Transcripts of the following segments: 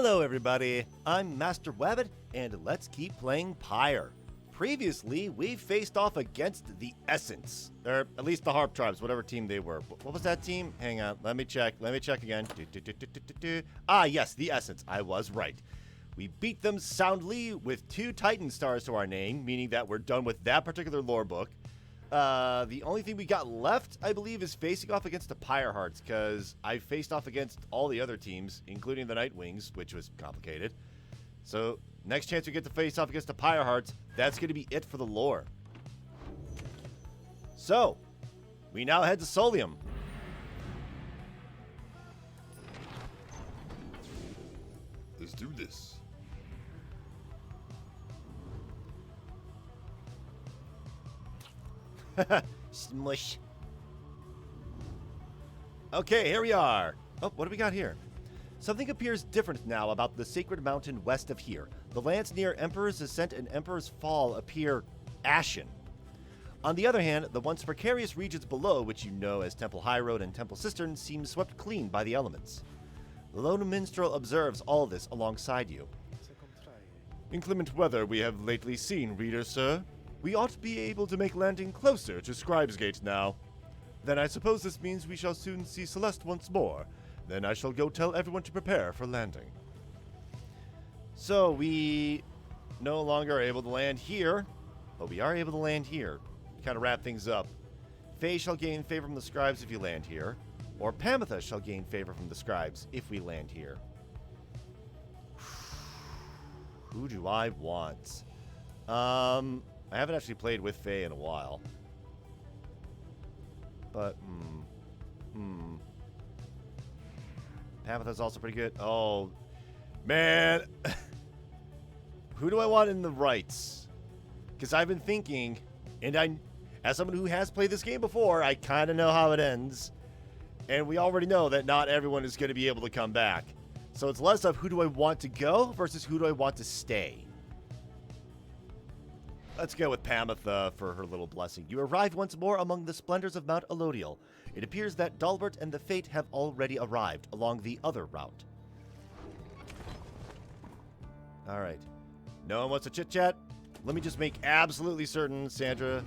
Hello everybody, I'm Master Wabbit, and let's keep playing Pyre. Previously, we faced off against the Essence, or at least the Harp tribes, whatever team they were. What was that team? Hang on, let me check again. Ah, yes, the Essence, I was right. We beat them soundly with 2 Titan stars to our name, meaning that we're done with that particular lore book. The only thing we got left, I believe, is facing off against the Pyre Hearts, because I faced off against all the other teams, including the Nightwings, which was complicated. So, next chance we get to face off against the Pyre Hearts, that's going to be it for the lore. So, we now head to Soliam. Let's do this. Smush. Okay, here we are. Oh, what do we got here? Something appears different now about the sacred mountain west of here. The lands near Emperor's Ascent and Emperor's Fall appear ashen. On the other hand, the once precarious regions below, which you know as Temple High Road and Temple Cistern, seem swept clean by the elements. The lone minstrel observes all this alongside you. Inclement weather we have lately seen, reader sir. We ought to be able to make landing closer to Scribe's Gate now. Then I suppose this means we shall soon see Celeste once more. Then I shall go tell everyone to prepare for landing. So we no longer are able to land here, but we are able to land here. Kind of wrap things up. Faye shall gain favor from the scribes if you land here, or Pamitha shall gain favor from the scribes if we land here. Who do I want? I haven't actually played with Faye in a while. But, Pamitha's also pretty good. Oh, man. Who do I want in the rights? Because I've been thinking, and as someone who has played this game before, I kind of know how it ends. And we already know that not everyone is going to be able to come back. So it's less of who do I want to go versus who do I want to stay. Let's go with Pamitha for her little blessing. You arrive once more among the splendors of Mount Alodiel. It appears that Dalbert and the Fate have already arrived along the other route. Alright. No one wants to chit-chat? Let me just make absolutely certain, Sandra.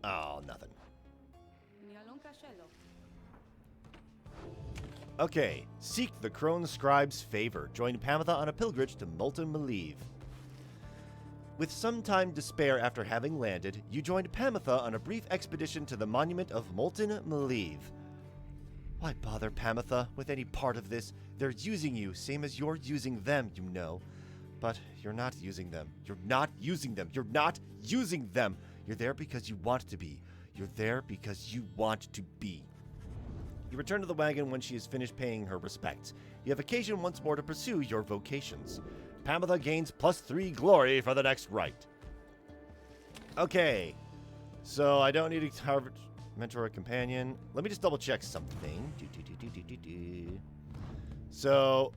Oh, nothing. Okay. Seek the Crone Scribe's favor. Join Pamitha on a pilgrimage to Molten Malieve. With some time to spare after having landed, you joined Pamitha on a brief expedition to the monument of Molten Malieve. Why bother Pamitha with any part of this? They're using you, same as you're using them, you know. But you're not using them. You're not using them. You're not using them. You're there because you want to be. You're there because you want to be. You return to the wagon when she has finished paying her respects. You have occasion once more to pursue your vocations. Pamitha gains +3 glory for the next rite. Okay. So I don't need a mentor or companion. Let me just double check something. So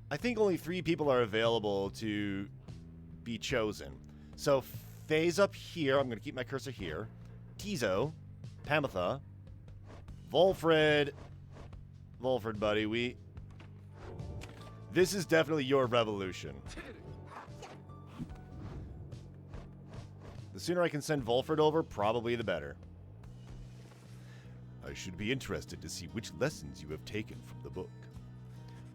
I think only 3 people are available to be chosen. So Faye's up here. I'm going to keep my cursor here. Tizo, Pamitha, Volfred, buddy, this is definitely your revolution. The sooner I can send Volfred over, probably the better. I should be interested to see which lessons you have taken from the book.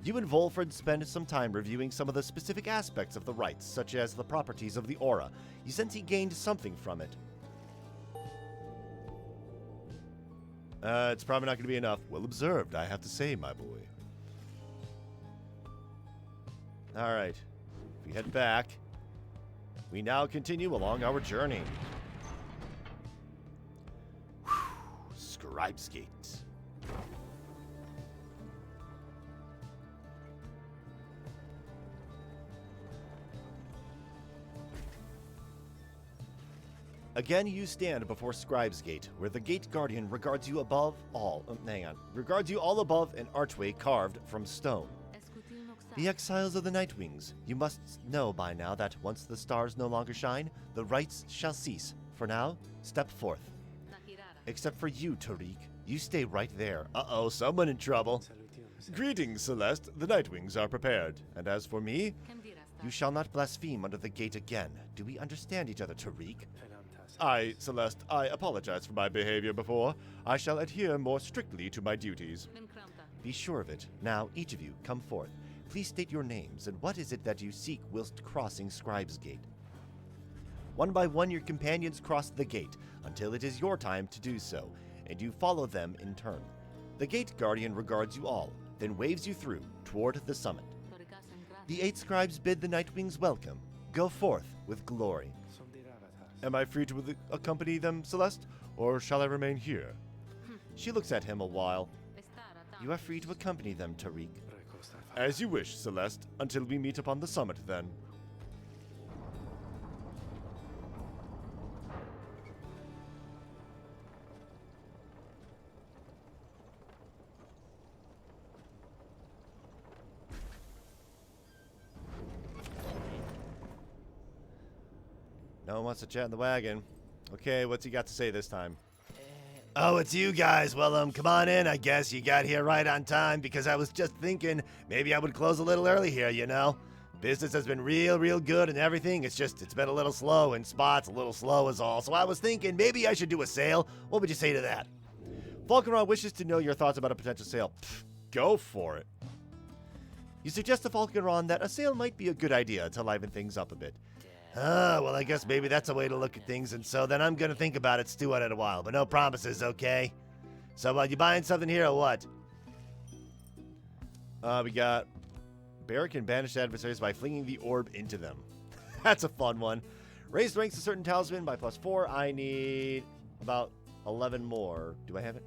You and Volfred spend some time reviewing some of the specific aspects of the rites, such as the properties of the aura. You sense he gained something from it. It's probably not going to be enough. Well observed, I have to say, my boy. Alright. If we head back, we now continue along our journey. Whew, Scribe's Gate. Again, you stand before Scribe's Gate, where the Gate Guardian regards you above all. Regards you all above an archway carved from stone. The exiles of the Nightwings, you must know by now that once the stars no longer shine, the rites shall cease. For now, step forth. Except for you, Tariq. You stay right there. Uh-oh, someone in trouble. Greetings, Celeste. The Nightwings are prepared. And as for me, you shall not blaspheme under the gate again. Do we understand each other, Tariq? Celeste, I apologize for my behavior before. I shall adhere more strictly to my duties. Be sure of it. Now, each of you, come forth. Please state your names, and what is it that you seek whilst crossing Scribe's Gate? One by one, your companions cross the gate, until it is your time to do so, and you follow them in turn. The Gate Guardian regards you all, then waves you through, toward the summit. The 8 scribes bid the Nightwings welcome. Go forth with glory. Am I free to accompany them, Celeste, or shall I remain here? She looks at him a while. You are free to accompany them, Tariq. As you wish, Celeste, until we meet upon the summit, then. No one wants to chat in the wagon. Okay, what's he got to say this time? Oh, it's you guys. Well, come on in, I guess. You got here right on time because I was just thinking maybe I would close a little early here, you know? Business has been real good and everything. It's been a little slow in spots, a little slow is all. So I was thinking maybe I should do a sale. What would you say to that? Falconron wishes to know your thoughts about a potential sale. Pfft, go for it. You suggest to Falconron that a sale might be a good idea to liven things up a bit. Well, I guess maybe that's a way to look at things, and so then I'm gonna think about it, stew on it a while, but no promises, okay? So, you buying something here or what? We got Bear can banish adversaries by flinging the orb into them. That's a fun one. Raise ranks a certain talisman by +4. I need about 11 more. Do I have it?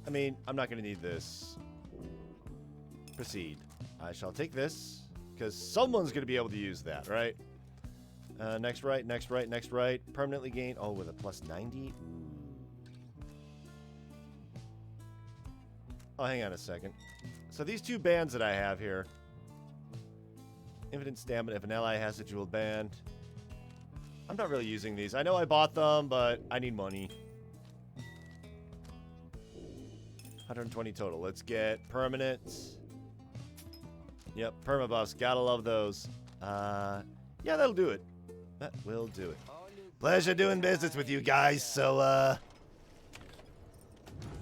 I mean, I'm not going to need this. Proceed. I shall take this, because someone's going to be able to use that, right? Next right, next right, next right. Permanently gain. Oh, with a +90? Oh, hang on a second. So these 2 bands that I have here. Infinite stamina if an ally has a jeweled band. I'm not really using these. I know I bought them, but I need money. 120 total. Let's get permanent. Yep, permabuffs. Gotta love those. Yeah, that'll do it. That will do it. Pleasure doing business with you guys. So, all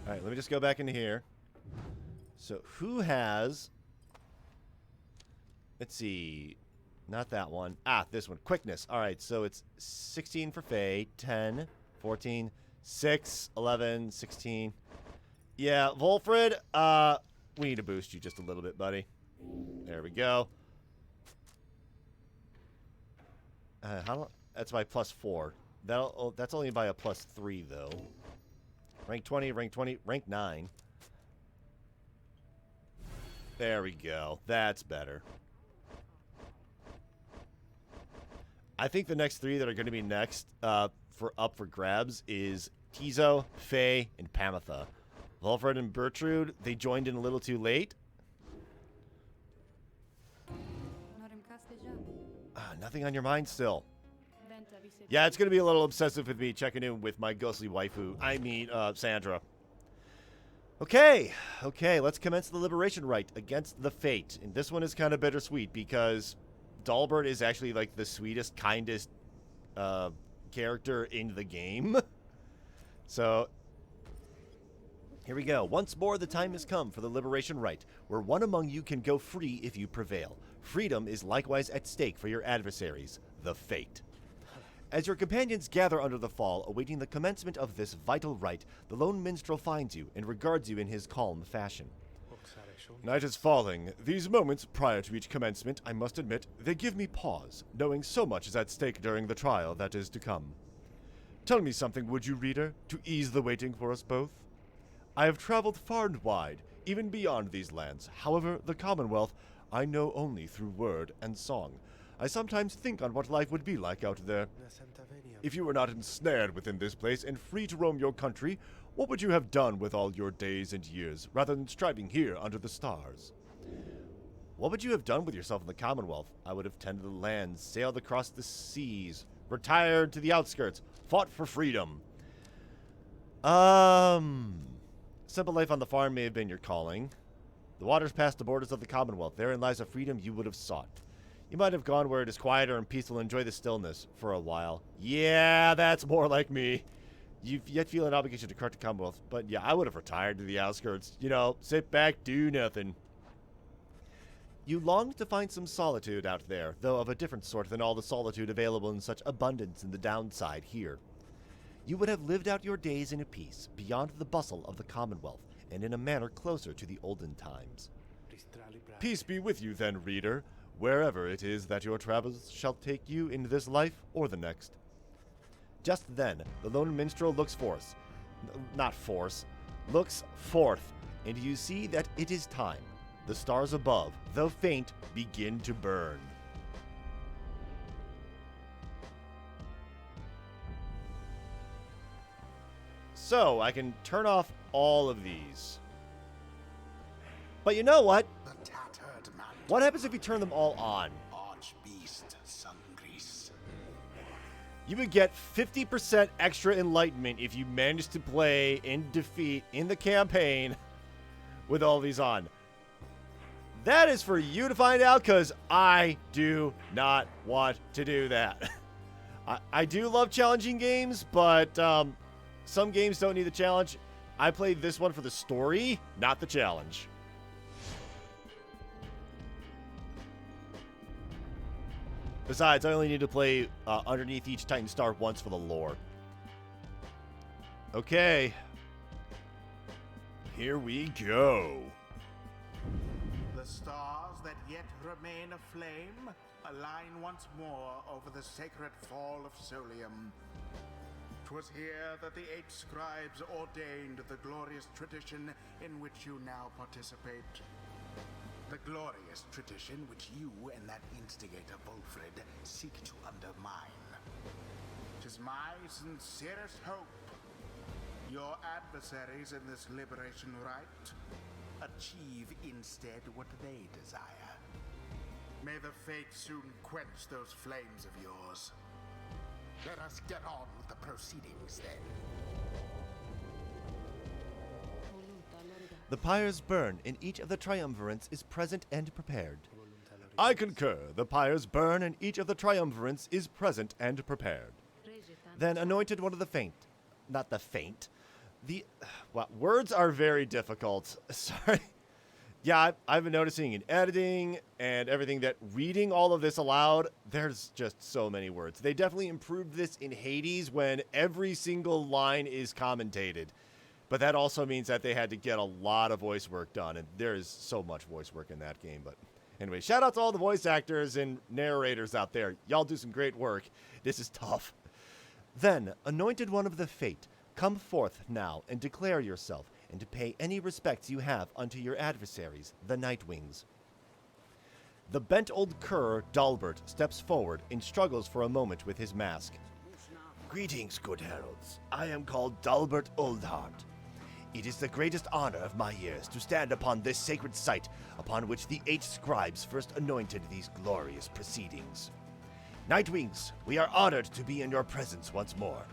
right, let me just go back into here. So, who has... Let's see. Not that one. Ah, this one. Quickness. All right, so it's 16 for Faye, 10, 14, 6, 11, 16... Yeah, Volfred, we need to boost you just a little bit, buddy. There we go. That's my +4. That's only by a +3, though. Rank 20, rank 20, rank 9. There we go. That's better. I think the next 3 that are going to be next for grabs is Tizo, Faye, and Pamitha. Volfred and Bertrude, they joined in a little too late. Nothing on your mind still. Yeah, it's going to be a little obsessive with me checking in with my ghostly waifu. I mean, Sandra. Okay, let's commence the Liberation Rite against the Fate. And this one is kind of bittersweet because Dalbert is actually like the sweetest, kindest character in the game. So... here we go. Once more, the time has come for the Liberation Rite, where one among you can go free if you prevail. Freedom is likewise at stake for your adversaries, the Fate. As your companions gather under the fall, awaiting the commencement of this vital rite, the lone minstrel finds you and regards you in his calm fashion. Night is falling. These moments prior to each commencement, I must admit, they give me pause, knowing so much is at stake during the trial that is to come. Tell me something, would you, reader, to ease the waiting for us both? I have traveled far and wide, even beyond these lands. However, the Commonwealth I know only through word and song. I sometimes think on what life would be like out there. If you were not ensnared within this place and free to roam your country, what would you have done with all your days and years, rather than striving here under the stars? What would you have done with yourself in the Commonwealth? I would have tended the lands, sailed across the seas, retired to the outskirts, fought for freedom. Simple life on the farm may have been your calling. The waters past the borders of the Commonwealth. Therein lies a freedom you would have sought. You might have gone where it is quieter and peaceful and enjoy the stillness for a while. Yeah, that's more like me. You've yet feel an obligation to correct the Commonwealth. But yeah, I would have retired to the outskirts. You know, sit back, do nothing. You longed to find some solitude out there, though of a different sort than all the solitude available in such abundance in the downside here. You would have lived out your days in a peace, beyond the bustle of the Commonwealth, and in a manner closer to the olden times. Peace be with you then, reader, wherever it is that your travels shall take you in this life or the next. Just then, the lone minstrel looks forth, and you see that it is time. The stars above, though faint, begin to burn. So, I can turn off all of these. But you know what? What happens if you turn them all on? You would get 50% extra enlightenment if you managed to play in defeat in the campaign with all these on. That is for you to find out, because I do not want to do that. I do love challenging games, but some games don't need the challenge. I played this one for the story, not the challenge. Besides, I only need to play underneath each Titan Star once for the lore. Okay. Here we go. The stars that yet remain aflame align once more over the sacred Fall of Soliam. 'Twas here that the 8 scribes ordained the glorious tradition in which you now participate. The glorious tradition which you and that instigator Volfred seek to undermine. 'Tis my sincerest hope your adversaries in this liberation rite achieve instead what they desire. May the fate soon quench those flames of yours. Let us get on with the proceedings then. The pyres burn, and each of the triumvirates is present and prepared. I concur. The pyres burn, and each of the triumvirates is present and prepared. Then anointed one of the faint. Not the faint. Well, words are very difficult. Sorry. Yeah, I've been noticing in editing and everything that reading all of this aloud, there's just so many words. They definitely improved this in Hades when every single line is commentated. But that also means that they had to get a lot of voice work done, and there is so much voice work in that game. But anyway, shout out to all the voice actors and narrators out there. Y'all do some great work. This is tough. Then, anointed one of the fate, come forth now and declare yourself, and to pay any respects you have unto your adversaries, the Nightwings. The bent old cur, Dalbert, steps forward and struggles for a moment with his mask. Greetings, good heralds. I am called Dalbert Oldheart. It is the greatest honor of my years to stand upon this sacred site upon which the 8 scribes first anointed these glorious proceedings. Nightwings, we are honored to be in your presence once more.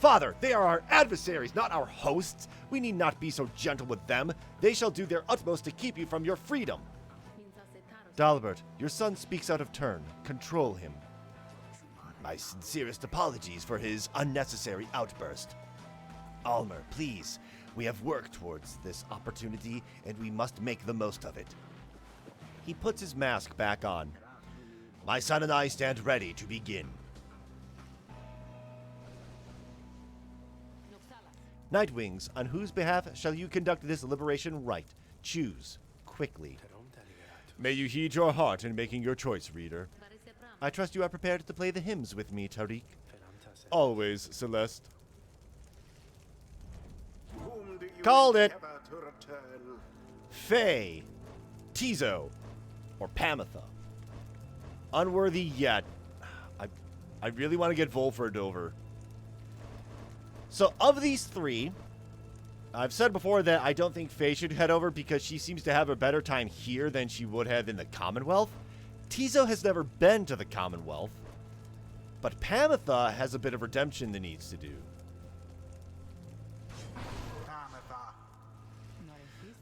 Father, they are our adversaries, not our hosts. We need not be so gentle with them. They shall do their utmost to keep you from your freedom. Dalbert, your son speaks out of turn. Control him. My sincerest apologies for his unnecessary outburst. Almer, please. We have worked towards this opportunity, and we must make the most of it. He puts his mask back on. My son and I stand ready to begin. Nightwings, on whose behalf shall you conduct this liberation rite? Choose, quickly. May you heed your heart in making your choice, reader. I trust you are prepared to play the hymns with me, Tariq. Always, Celeste. Called it! Faye, Tizo, or Pamitha. Unworthy yet. I really want to get Volfred over. So, of these 3, I've said before that I don't think Faye should head over because she seems to have a better time here than she would have in the Commonwealth. Tizo has never been to the Commonwealth. But Pamitha has a bit of redemption that needs to do.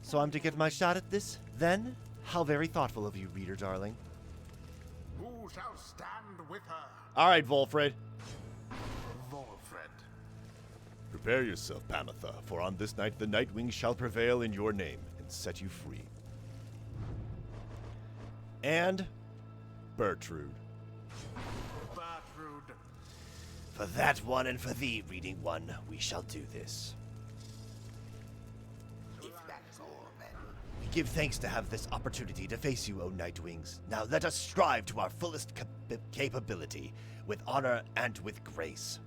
So I'm to get my shot at this, then? How very thoughtful of you, reader darling. Who shall stand with her? All right, Volfred. Volfred. Prepare yourself, Pamitha, for on this night the Nightwings shall prevail in your name and set you free. And Bertrude. Bertrude. For that one and for thee, reading one, we shall do this. If that's all, then. We give thanks to have this opportunity to face you, O Nightwings. Now let us strive to our fullest capability, with honor and with grace.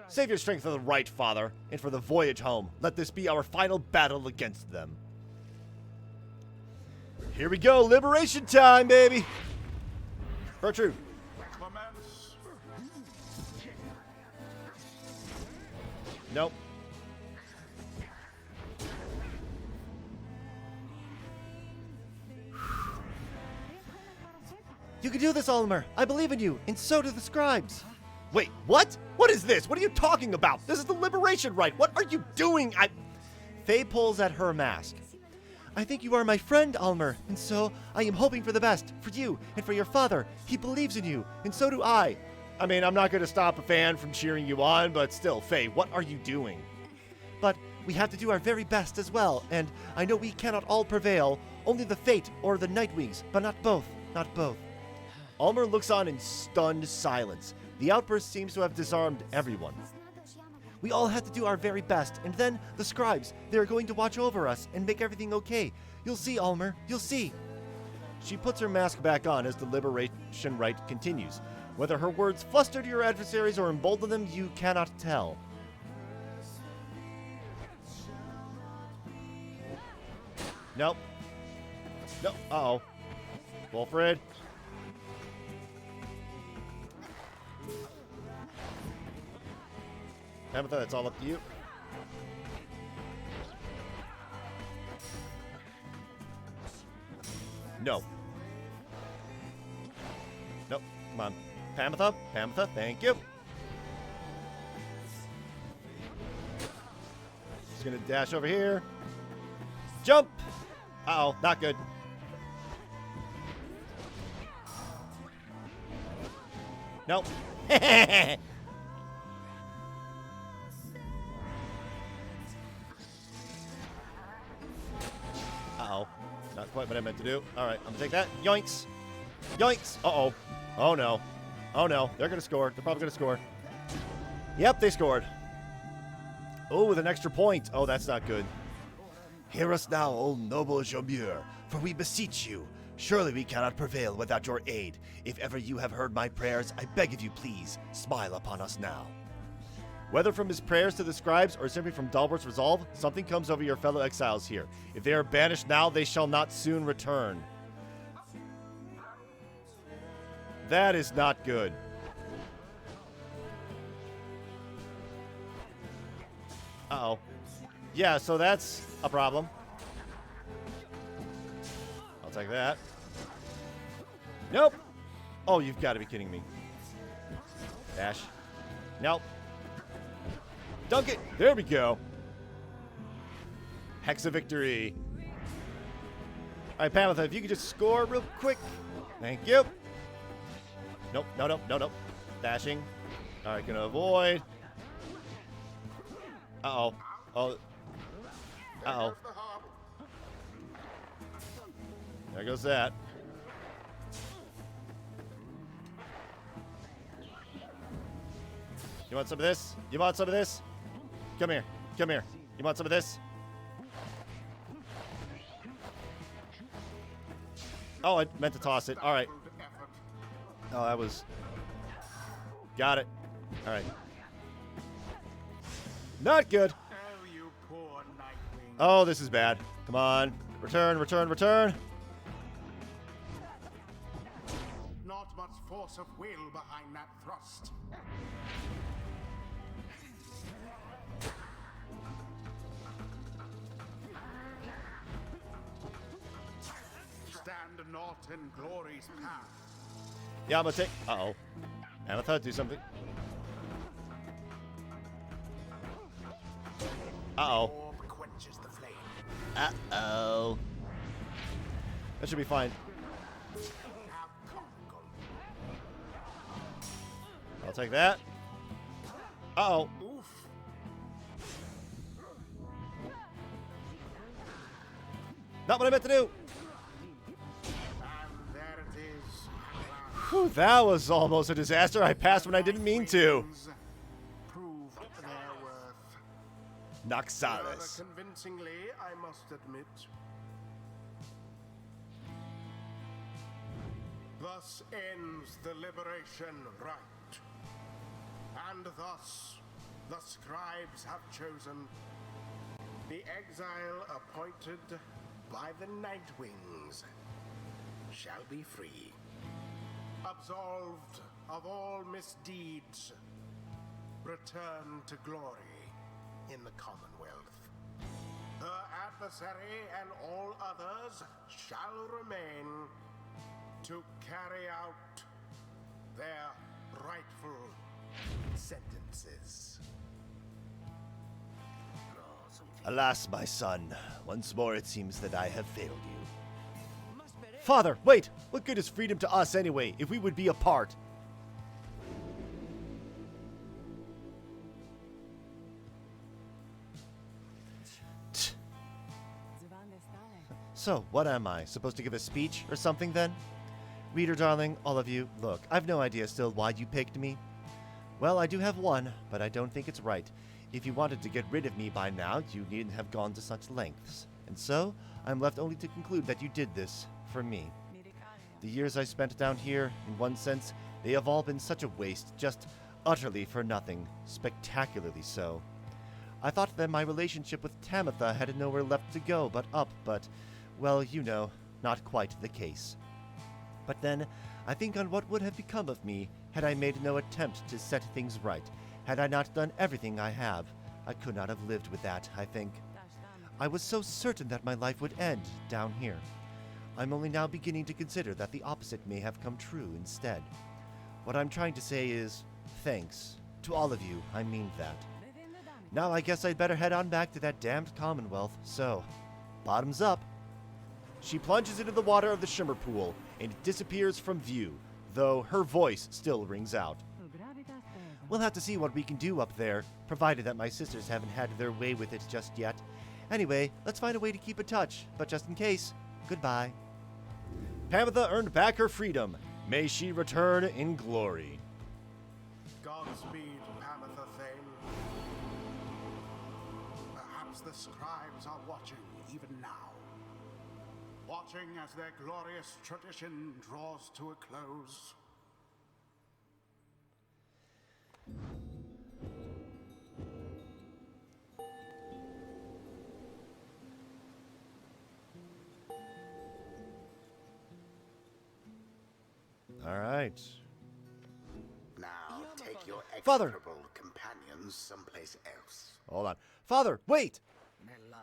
Save your strength for the Rite, Father, and for the voyage home. Let this be our final battle against them. Here we go, liberation time, baby! Bertrude. Clemens. Nope. You can do this, Ulmer. I believe in you, and so do the scribes. Wait, what? What is this? What are you talking about? This is the liberation rite. What are you doing? Faye pulls at her mask. I think you are my friend, Ulmer, and so I am hoping for the best, for you and for your father. He believes in you, and so do I. I mean, I'm not going to stop a fan from cheering you on, but still, Faye, what are you doing? But we have to do our very best as well, and I know we cannot all prevail, only the Fate or the Nightwings, but not both, not both. Ulmer looks on in stunned silence. The outburst seems to have disarmed everyone. We all have to do our very best, and then the scribes, they are going to watch over us and make everything okay. You'll see, Ulmer, you'll see. She puts her mask back on as the liberation rite continues. Whether her words flustered your adversaries or embolden them, you cannot tell. Nope. No. Uh-oh. Wilfred. Pamitha, that's all up to you. No. Nope. Come on. Pamitha. Pamitha, thank you. Just gonna dash over here. Jump! Uh-oh, not good. Nope. Uh-oh. Not quite what I meant to do. All right, I'm gonna take that. Yoinks. Yoinks. Uh-oh. Oh, no. Oh, no. They're gonna score. They're probably gonna score. Yep, they scored. Oh, with an extra point. Oh, that's not good. Hear us now, O noble Jomur, for we beseech you. Surely we cannot prevail without your aid. If ever you have heard my prayers, I beg of you, please, smile upon us now. Whether from his prayers to the scribes or simply from Dalbert's resolve, something comes over your fellow exiles here. If they are banished now, they shall not soon return. That is not good. Uh-oh. Yeah, so that's a problem. I'll take that. Nope. Oh, you've got to be kidding me. Dash. Nope. Dunk it. There we go. Hexa victory. All right, Pamitha, if you could just score real quick. Thank you. Nope, no, nope, no, nope. Dashing. All right, gonna avoid. Uh-oh. Oh. Uh-oh. There goes that. You want some of this? You want some of this? Come here. Come here. You want some of this? Oh, I meant to toss it. All right. Oh, that was... Got it. All right. Not good. Oh, you poor Nightwing. Oh, this is bad. Come on. Return, return, return. Not much force of will behind that thrust. not in glory's path. Yeah, I'm gonna take. Uh-oh. Amethyst, do something. Uh-oh. Orb quenches the flame. Uh-oh. That should be fine. I'll take that. Uh-oh. Oof. Not what I meant to do. And there it is. Whew, that was almost a disaster. I passed when I didn't mean to. Proved their worth. Noxalis. Rather convincingly, I must admit. Thus ends the liberation rite. And thus, the scribes have chosen the exile appointed by the Nightwings shall be free, absolved of all misdeeds, return to glory in the Commonwealth. Her adversary and all others shall remain to carry out their rightful sentences. Alas, my son. Once more it seems that I have failed you. Father, wait! What good is freedom to us anyway, if we would be apart? So, what am I? Supposed to give a speech or something then? Reader darling, all of you, look, I've no idea still why you picked me. Well, I do have one, but I don't think it's right. If you wanted to get rid of me by now, you needn't have gone to such lengths. And so, I'm left only to conclude that you did this for me. The years I spent down here, in one sense, they have all been such a waste, just utterly for nothing, spectacularly so. I thought that my relationship with Tamitha had nowhere left to go but up, but, well, you know, not quite the case. But then, I think on what would have become of me had I made no attempt to set things right. Had I not done everything I have, I could not have lived with that, I think. I was so certain that my life would end down here. I'm only now beginning to consider that the opposite may have come true instead. What I'm trying to say is, thanks. To all of you, I mean that. Now I guess I'd better head on back to that damned Commonwealth, so, bottoms up. She plunges into the water of the shimmer pool and disappears from view, though her voice still rings out. We'll have to see what we can do up there, provided that my sisters haven't had their way with it just yet. Anyway, let's find a way to keep in touch, but just in case, goodbye. Tamitha earned back her freedom. May she return in glory. Godspeed, Tamitha Thane. Perhaps the scribes are watching even now. Watching as their glorious tradition draws to a close. All right. Now take your Father! execrable companions someplace else. Hold on. Father, wait!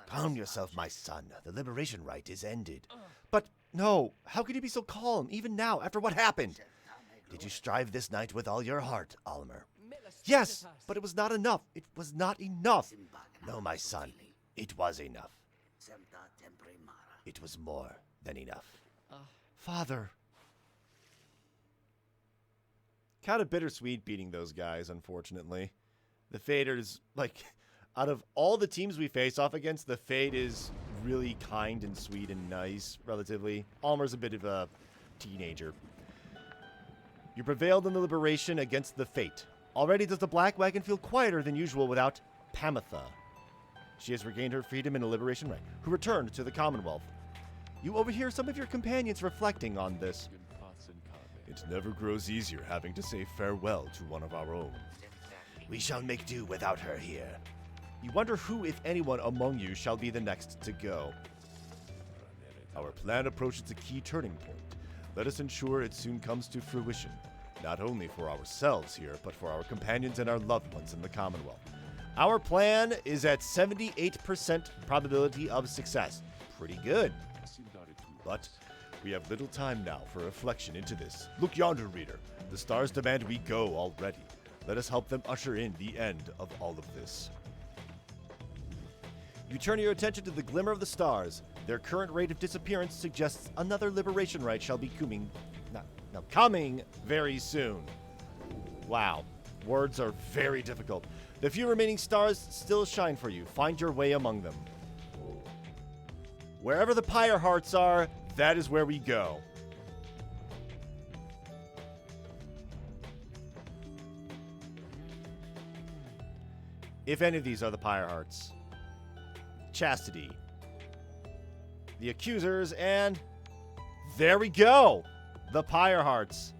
Calm yourself, my son. The liberation rite is ended. But, no, how could you be so calm, even now, after what happened? Did you strive this night with all your heart, Almer? Yes, but it was not enough. It was not enough. No, my son, it was enough. It was more than enough. Father. Kind of bittersweet beating those guys, unfortunately. The Faders, like, out of all the teams we face off against, the Fade is really kind and sweet and nice, relatively. Almer's a bit of a teenager. You prevailed in the liberation against the Fate. Already does the Black Wagon feel quieter than usual without Tamitha. She has regained her freedom in a liberation right, who returned to the Commonwealth. You overhear some of your companions reflecting on this. It never grows easier having to say farewell to one of our own. We shall make do without her here. You wonder who, if anyone, among you shall be the next to go. Our plan approaches a key turning point. Let us ensure it soon comes to fruition, not only for ourselves here, but for our companions and our loved ones in the Commonwealth. Our plan is at 78% probability of success. Pretty good. But We have little time now for reflection into this. Look yonder, reader. The stars demand we go already. Let us help them usher in the end of all of this. You turn your attention to the glimmer of the stars. Their current rate of disappearance suggests another liberation rite shall be coming very soon. Wow. Words are very difficult. The few remaining stars still shine for you. Find your way among them. Wherever the Pyre Hearts are, that is where we go. If any of these are the Pyre Hearts. Chastity. The Accusers, and there we go! The Pyre Hearts.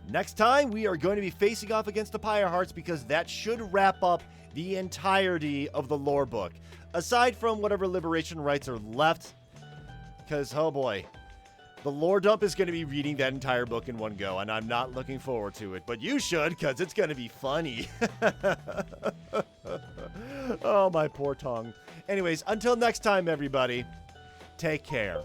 Next time, we are going to be facing off against the Pyre Hearts because that should wrap up the entirety of the lore book. Aside from whatever liberation rites are left, because, oh boy, the lore dump is going to be reading that entire book in one go, and I'm not looking forward to it. But you should, because it's going to be funny. Oh, my poor tongue. Anyways, until next time, everybody, take care.